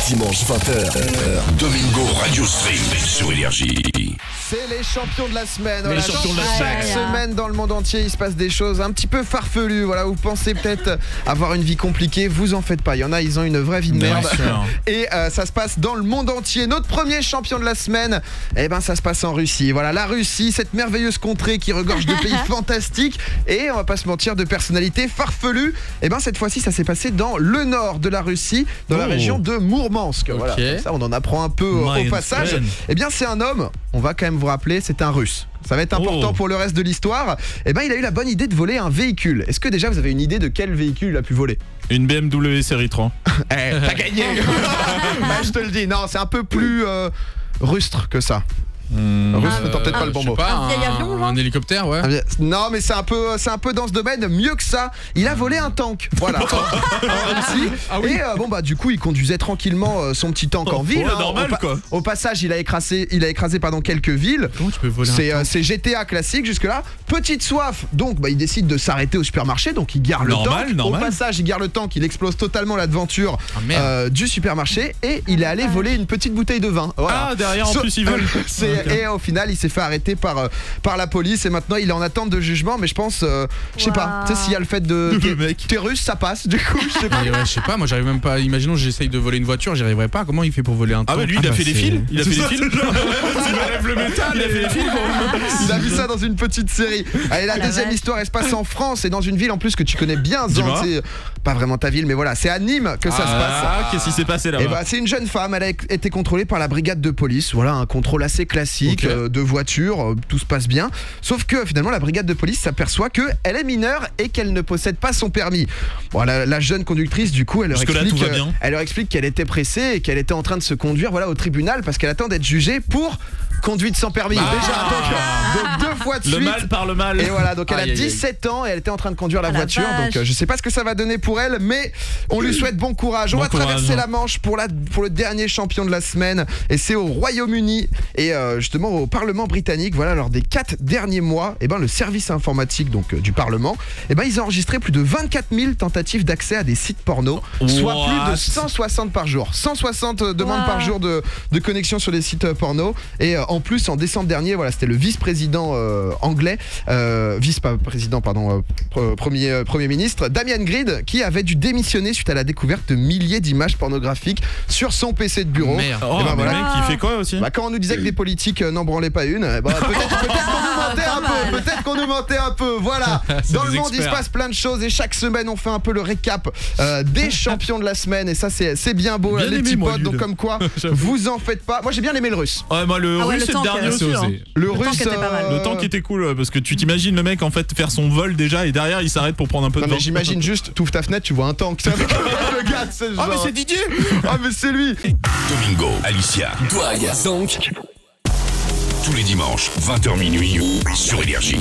dimanche 20h. Domingo Radio Stream sur Énergie. C'est les champions de la semaine. Les champions de la Chaque semaine dans le monde entier, il se passe des choses un petit peu farfelues. Voilà, vous pensez peut-être avoir une vie compliquée, vous en faites pas. Il y en a, ils ont une vraie vie de merde. Et ça se passe dans le monde entier. Notre premier champion de la semaine, ça se passe en Russie. Voilà, la Russie, cette merveilleuse contrée qui regorge de pays fantastiques et on va pas se mentir, de personnalités farfelues. Cette fois-ci, ça s'est passé dans le nord de la Russie, dans la région de Mourmansk. Voilà, comme ça, on en apprend un peu au passage. C'est un homme. On va quand même vous rappeler, c'est un Russe. Ça va être important pour le reste de l'histoire. Il a eu la bonne idée de voler un véhicule. Est-ce que déjà vous avez une idée de quel véhicule il a pu voler? Une BMW série 3. T'as gagné. Je te le dis, non, c'est un peu plus rustre que ça. Russe ne tente peut-être pas le bon mot. Un hélicoptère, ouais. Non, mais c'est un peu dans ce domaine. Mieux que ça, il a volé un tank. Voilà. Et du coup, il conduisait tranquillement son petit tank en ville. Normal, quoi. Au passage, il a écrasé quelques villes. Comment tu peux voler un tank? C'est GTA classique jusque là. Petite soif, donc il décide de s'arrêter au supermarché, donc il gare le tank. Au passage, il gare le tank, il explose totalement la devanture du supermarché et il est allé voler une petite bouteille de vin. Voilà. Ah, derrière en plus il vole. Et au final, il s'est fait arrêter par la police et maintenant il est en attente de jugement. Mais je pense, je sais pas, tu sais, s'il y a le fait de t'es russe, ça passe. Du coup, je sais pas. Je sais pas, moi j'arrive même pas. Imaginons, j'essaye de voler une voiture, j'y arriverais pas. Comment il fait pour voler un tank? Lui, il a fait des fils. Il a fait des fils. Il enlève le métal, il a fait des fils. Il a vu ça dans une petite série. Allez, la deuxième histoire, elle se passe en France et dans une ville en plus que tu connais bien. C'est pas vraiment ta ville, mais voilà, c'est à Nîmes que ça se passe. Qu'est-ce qui s'est passé là-bas? C'est une jeune femme, elle a été contrôlée par la brigade de police. Voilà, un contrôle assez classique de voiture, tout se passe bien. Sauf que finalement, la brigade de police s'aperçoit qu'elle est mineure et qu'elle ne possède pas son permis. La jeune conductrice, du coup, elle leur explique qu'elle était pressée et qu'elle était en train de se conduire au tribunal parce qu'elle attend d'être jugée pour conduite sans permis. Donc 2 fois de suite. Le mal par le mal. Et voilà, donc elle a 17 ans et elle était en train de conduire la voiture. Donc je sais pas ce que ça va donner pour elle, mais on lui souhaite bon courage. On va traverser la Manche pour le dernier champion de la semaine et c'est au Royaume-Uni et justement au Parlement britannique. Voilà, lors des 4 derniers mois, le service informatique du Parlement, ils ont enregistré plus de 24 000 tentatives d'accès à des sites porno, soit plus de 160 par jour. 160 demandes par jour de connexion sur des sites porno. Et en plus, en décembre dernier, c'était le vice-président anglais, premier ministre, Damien Grid, qui avait dû démissionner suite à la découverte de milliers d'images pornographiques sur son PC de bureau. Mec, il fait quoi aussi? Quand on nous disait que des politiques n'en branlaient pas une, peut-être qu'on nous mentait un peu. Voilà. Dans le monde, il se passe plein de choses et chaque semaine, on fait un peu le récap des champions de la semaine. Et ça, c'est bien beau, les petits potes. Donc comme quoi, vous en faites pas. Moi, j'ai bien aimé le russe. Ouais, moi le russe, c'est le dernier aussi. Le russe, le tank était cool parce que tu t'imagines le mec en fait faire son vol déjà et derrière il s'arrête pour prendre un peu de vent. Mais j'imagine juste, t'ouvres ta fenêtre, tu vois un tank. Le gars, c'est genre... mais c'est Didier. Mais c'est lui. Domingo, Alicia, Doig, Zonk. tous les dimanches 20h minuit sur Énergie.